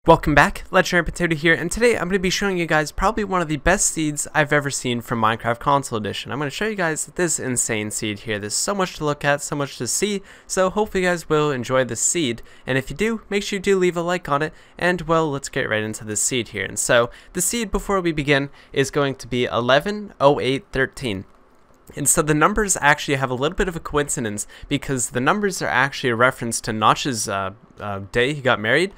Welcome back, Legendary Potato here, and today I'm going to be showing you guys probably one of the best seeds I've ever seen from Minecraft Console Edition. I'm going to show you guys this insane seed here. There's so much to look at, so much to see, so hopefully you guys will enjoy this seed. And if you do, make sure you do leave a like on it, and well, let's get right into this seed here. And so, the seed before we begin is going to be 110813. And so the numbers actually have a little bit of a coincidence because the numbers are actually a reference to Notch's day he got married.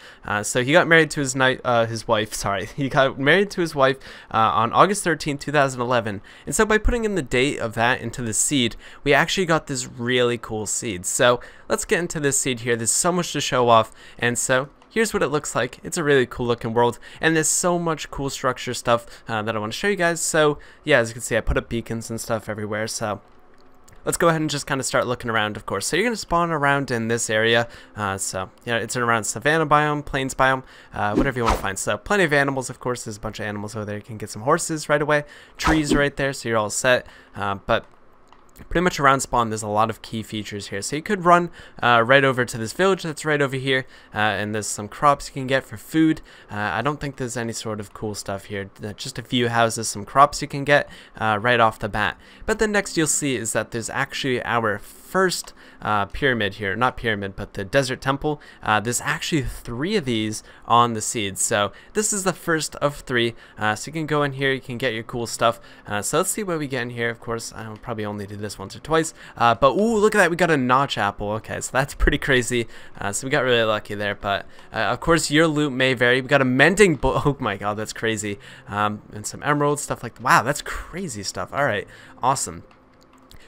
So he got married to his wife. Sorry, he got married to his wife on August 13, 2011. And so by putting in the date of that into the seed, we actually got this really cool seed. So let's get into this seed here. There's so much to show off, and so here's what it looks like. It's a really cool looking world, and there's so much cool structure stuff that I want to show you guys. So yeah, as you can see, I put up beacons and stuff everywhere. So let's go ahead and just kind of start looking around, of course. So you're going to spawn around in this area. So yeah, it's around Savanna biome, Plains biome, whatever you want to find. So plenty of animals, of course. There's a bunch of animals over there. You can get some horses right away. Trees right there, so you're all set. But pretty much around spawn, there's a lot of key features here. So you could run right over to this village that's right over here, and there's some crops you can get for food. I don't think there's any sort of cool stuff here. Just a few houses, some crops you can get right off the bat. But the next you'll see is that there's actually our first pyramid here. Not pyramid, but the desert temple. There's actually 3 of these on the seed. So this is the first of 3. So you can go in here, you can get your cool stuff. So let's see what we get in here. Of course, I'll probably only do this once or twice. But ooh, look at that. We got a notch apple. Okay, so that's pretty crazy. So we got really lucky there. But of course, your loot may vary. We got a mending book. Oh my god, that's crazy. And some emeralds, stuff like that. Wow, that's crazy stuff. All right, awesome.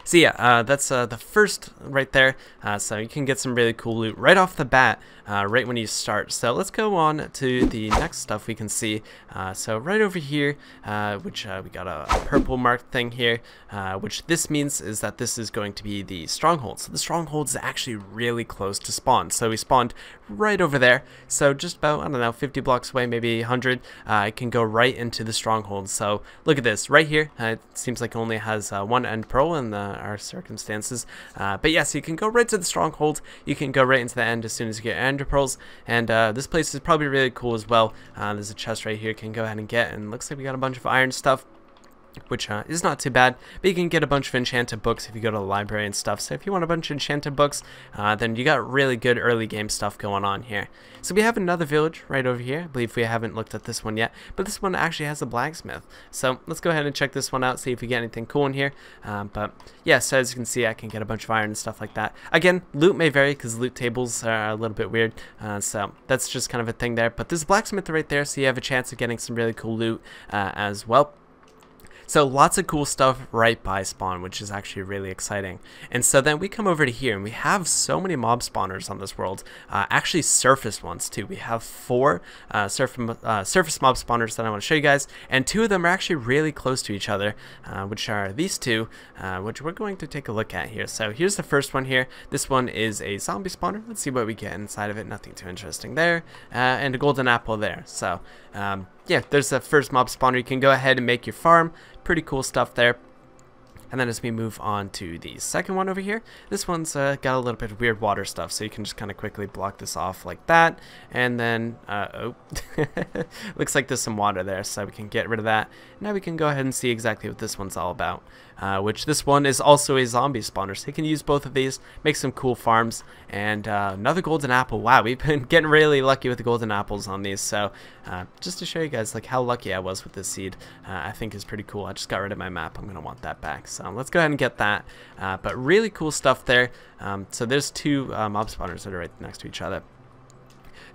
So yeah, that's the first right there. So you can get some really cool loot right off the bat, right when you start. So let's go on to the next stuff we can see. So right over here, which we got a purple marked thing here, which this means is that this is going to be the Strongholds. So the Strongholds is actually really close to spawn. So we spawned right over there. So just about, I don't know, 50 blocks away, maybe 100. I can go right into the Strongholds. So look at this right here. It seems like it only has one end pearl in our circumstances. But yes, you can go right to the Stronghold. You can go right into the end as soon as you get ender pearls. And this place is probably really cool as well. There's a chest right here you can go ahead and get. And looks like we got a bunch of iron stuff, which is not too bad, but you can get a bunch of enchanted books if you go to the library and stuff. So if you want a bunch of enchanted books, then you got really good early game stuff going on here. So we have another village right over here. I believe we haven't looked at this one yet, but this one actually has a blacksmith. So let's go ahead and check this one out, see if we get anything cool in here. But yeah, so as you can see, I can get a bunch of iron and stuff like that. Again, loot may vary because loot tables are a little bit weird, so that's just kind of a thing there. But there's a blacksmith right there, so you have a chance of getting some really cool loot as well. So lots of cool stuff right by spawn, which is actually really exciting. And so then we come over to here, and we have so many mob spawners on this world. Actually surface ones too. We have 4 surface mob spawners that I want to show you guys, and 2 of them are actually really close to each other, which are these 2, which we're going to take a look at here. So here's the first one here. This one is a zombie spawner. Let's see what we get inside of it. Nothing too interesting there, and a golden apple there. So yeah, there's the first mob spawner. You can go ahead and make your farm. Pretty cool stuff there. And then as we move on to the second one over here, this one's got a little bit of weird water stuff, so you can just kind of quickly block this off like that. And then, oh, looks like there's some water there, so we can get rid of that. Now we can go ahead and see exactly what this one's all about, which this one is also a zombie spawner, so you can use both of these, make some cool farms. And another golden apple. Wow, we've been getting really lucky with the golden apples on these. So just to show you guys like how lucky I was with this seed, I think is pretty cool. I just got rid of my map. I'm going to want that back. So let's go ahead and get that. But really cool stuff there. So there's 2 mob spawners that are right next to each other.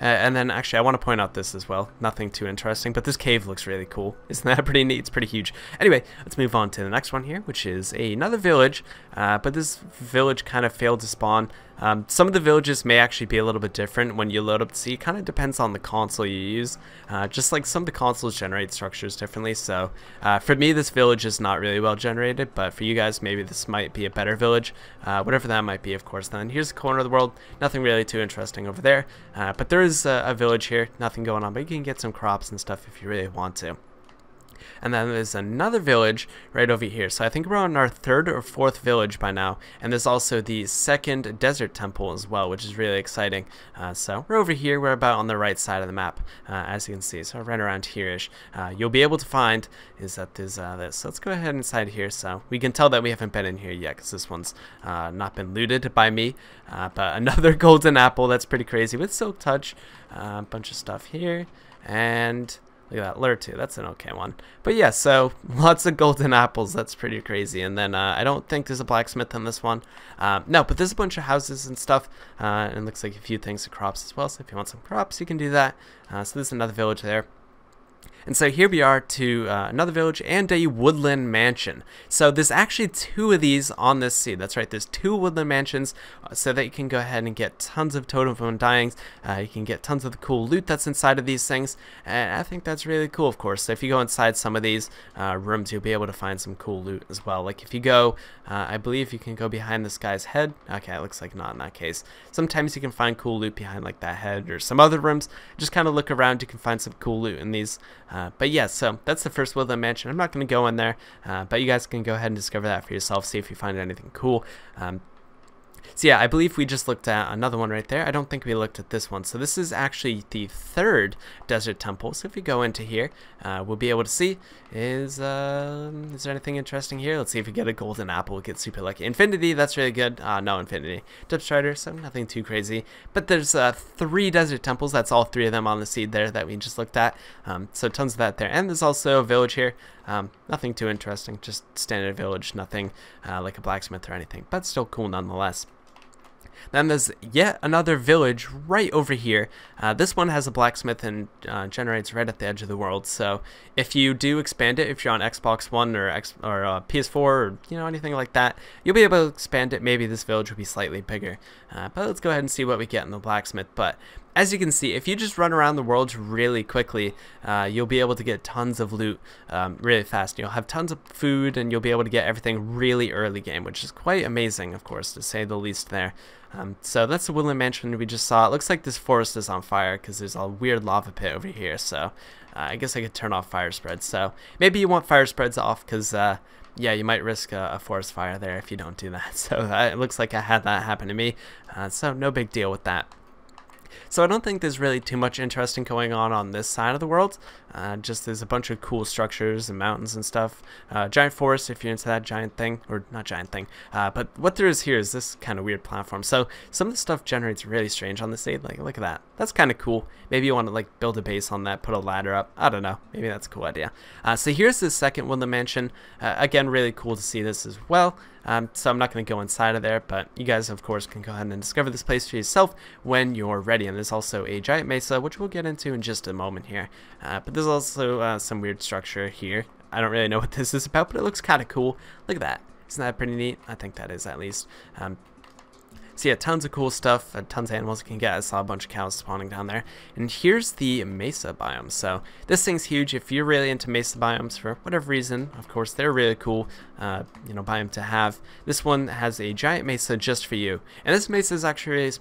And then actually I want to point out this as well. Nothing too interesting, but this cave looks really cool. Isn't that pretty neat? It's pretty huge. Anyway, let's move on to the next one here, which is another village. But this village kind of failed to spawn. Some of the villages may actually be a little bit different when you load up to see. It kind of depends on the console you use. Just like some of the consoles generate structures differently. So for me, this village is not really well generated, but for you guys, maybe this might be a better village. Whatever that might be, of course. Then here's the corner of the world. Nothing really too interesting over there. But there is a village here. Nothing going on, but you can get some crops and stuff if you really want to. And then there's another village right over here. So I think we're on our third or fourth village by now. And there's also the second desert temple as well, which is really exciting. So we're over here. We're about on the right side of the map, as you can see. So right around here-ish. You'll be able to find is that there's this. So let's go ahead inside here. So we can tell that we haven't been in here yet because this one's not been looted by me. But another golden apple. That's pretty crazy with silk touch. A bunch of stuff here. And look at that, lure too. That's an okay one. But yeah, so lots of golden apples. That's pretty crazy. And then I don't think there's a blacksmith in this one. No, but there's a bunch of houses and stuff. And it looks like a few things of crops as well. So if you want some crops, you can do that. So there's another village there. And so here we are to another village and a woodland mansion. So there's actually two of these on this seed. That's right, there's two woodland mansions so that you can go ahead and get tons of totem from undyings. You can get tons of the cool loot that's inside of these things. And I think that's really cool, of course. So if you go inside some of these rooms, you'll be able to find some cool loot as well. Like if you go, I believe you can go behind this guy's head. Okay, it looks like not in that case. Sometimes you can find cool loot behind like that head or some other rooms. Just kind of look around, you can find some cool loot in these. But yeah, so that's the first woodland mansion. I'm not going to go in there, but you guys can go ahead and discover that for yourself, see if you find anything cool. So yeah, I believe we just looked at another one right there. I don't think we looked at this one. So this is actually the third desert temple. So if we go into here, we'll be able to see, is there anything interesting here? Let's see if we get a golden apple. We'll get super lucky. Infinity, that's really good. No infinity. Dip Strider, so nothing too crazy. But there's 3 desert temples. That's all 3 of them on the seed there that we just looked at. So tons of that there. And there's also a village here. Nothing too interesting, just standard village, nothing like a blacksmith or anything, but still cool nonetheless. Then there's yet another village right over here. This one has a blacksmith and generates right at the edge of the world. So if you do expand it, if you're on Xbox One or PS4 or anything like that, you'll be able to expand it. Maybe this village will be slightly bigger. But let's go ahead and see what we get in the blacksmith. But as you can see, if you just run around the world really quickly, you'll be able to get tons of loot really fast. You'll have tons of food, and you'll be able to get everything really early game, which is quite amazing, of course, to say the least there. So that's the woodland mansion we just saw. It looks like this forest is on fire because there's a weird lava pit over here. So I guess I could turn off fire spreads. So maybe you want fire spreads off because yeah, you might risk a forest fire there if you don't do that. So it looks like I had that happen to me. So no big deal with that. So I don't think there's really too much interesting going on this side of the world. Just there's a bunch of cool structures and mountains and stuff. Giant forest if you're into that giant thing, or not giant thing. But what there is here is this kind of weird platform. So some of the stuff generates really strange on the side. Like look at that. That's kind of cool. Maybe you want to like build a base on that, put a ladder up. I don't know. Maybe that's a cool idea. So here's the second woodland mansion. Again, really cool to see this as well. So I'm not going to go inside of there, but you guys, of course, can go ahead and discover this place for yourself when you're ready. And there's also a giant mesa, which we'll get into in just a moment here. But there's also some weird structure here. I don't really know what this is about, but it looks kind of cool. Look at that. Isn't that pretty neat? I think that is, at least. So yeah, tons of cool stuff, tons of animals you can get. I saw a bunch of cows spawning down there. And here's the Mesa Biome. So this thing's huge. If you're really into Mesa Biomes for whatever reason, of course, they're really cool, biome to have. This one has a giant mesa just for you. And this mesa is actually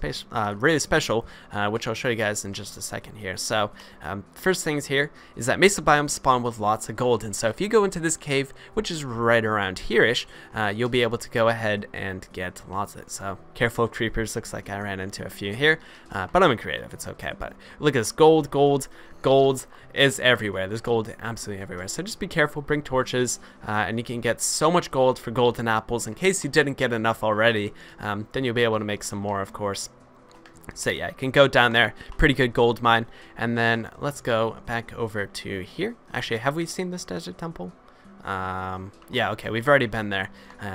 really special, which I'll show you guys in just a second here. So first things here is that Mesa Biomes spawn with lots of gold. And so if you go into this cave, which is right around here-ish, you'll be able to go ahead and get lots of it. So careful creepers, looks like I ran into a few here, but I'm in creative, it's okay. But look at this, gold is everywhere. There's gold absolutely everywhere, so just be careful, bring torches, and you can get so much gold for golden apples. In case you didn't get enough already, then you'll be able to make some more, of course. So yeah, you can go down there, pretty good gold mine. And then let's go back over to here. Actually, have we seen this desert temple? Yeah, okay, we've already been there,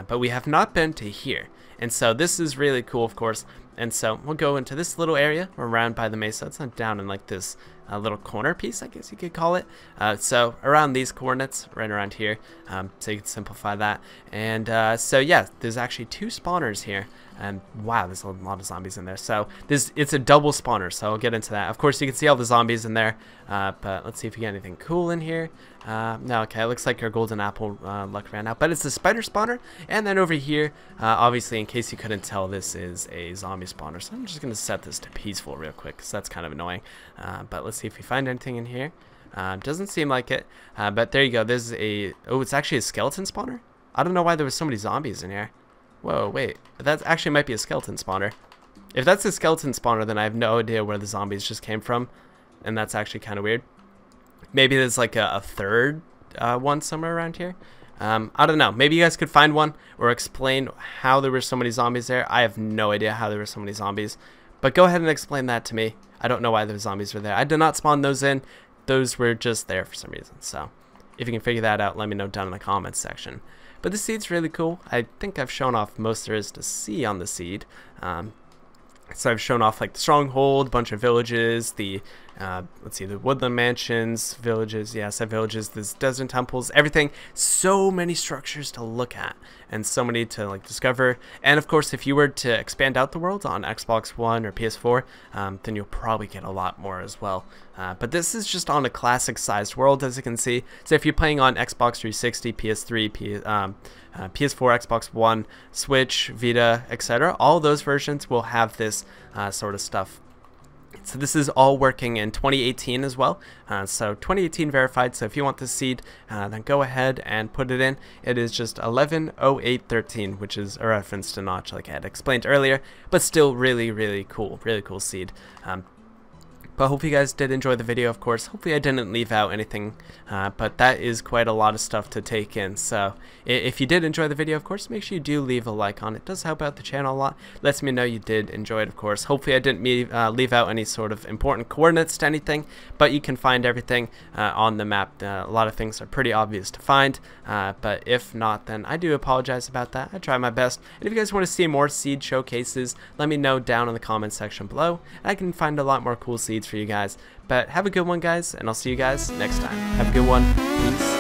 but we have not been to here. And so this is really cool, of course. And so we'll go into this little area around by the mesa. It's not down in like this little corner piece, I guess you could call it. So around these coordinates, right around here, so you can simplify that. And so yeah, there's actually 2 spawners here. And wow, there's a lot of zombies in there. So it's a double spawner, so I'll get into that. Of course, you can see all the zombies in there, but let's see if we get anything cool in here. No, okay, it looks like our golden apple luck ran out, but it's a spider spawner. And then over here, obviously, in case you couldn't tell, this is a zombie spawner. So I'm just going to set this to peaceful real quick, because that's kind of annoying. But let's see if we find anything in here. Doesn't seem like it, but there you go. There's a, oh, it's actually a skeleton spawner? I don't know why there was so many zombies in here. Whoa, wait, that actually might be a skeleton spawner. If that's a skeleton spawner, then I have no idea where the zombies just came from, and that's actually kind of weird. Maybe there's like a third one somewhere around here. I don't know. Maybe you guys could find one or explain how there were so many zombies there. I have no idea how there were so many zombies, but go ahead and explain that to me. I don't know why the zombies were there. I did not spawn those in. Those were just there for some reason. So if you can figure that out, let me know down in the comments section. But the seed's really cool. I think I've shown off most there is to see on the seed. So I've shown off like the Stronghold, a bunch of villages, the let's see, the woodland mansions, villages, yeah, I said villages, there's desert temples, everything. So many structures to look at and so many to like discover. And of course, if you were to expand out the world on Xbox One or PS4, then you'll probably get a lot more as well. But this is just on a classic sized world, as you can see. So if you're playing on Xbox 360, PS3, PS4, Xbox One, Switch, Vita, etc., all those versions will have this sort of stuff. So this is all working in 2018 as well. So 2018 verified. So if you want the seed, then go ahead and put it in. It is just 110813, which is a reference to Notch, like I had explained earlier, but still really cool seed. But I hope you guys did enjoy the video, of course. Hopefully I didn't leave out anything, but that is quite a lot of stuff to take in. So if you did enjoy the video, of course, make sure you do leave a like on it. It does help out the channel a lot. Lets me know you did enjoy it, of course. Hopefully I didn't leave out any sort of important coordinates to anything, but you can find everything on the map. A lot of things are pretty obvious to find, but if not, then I do apologize about that. I try my best. And if you guys want to see more seed showcases, let me know down in the comment section below. I can find a lot more cool seeds for you guys. But have a good one, guys, and I'll see you guys next time. Have a good one. Peace.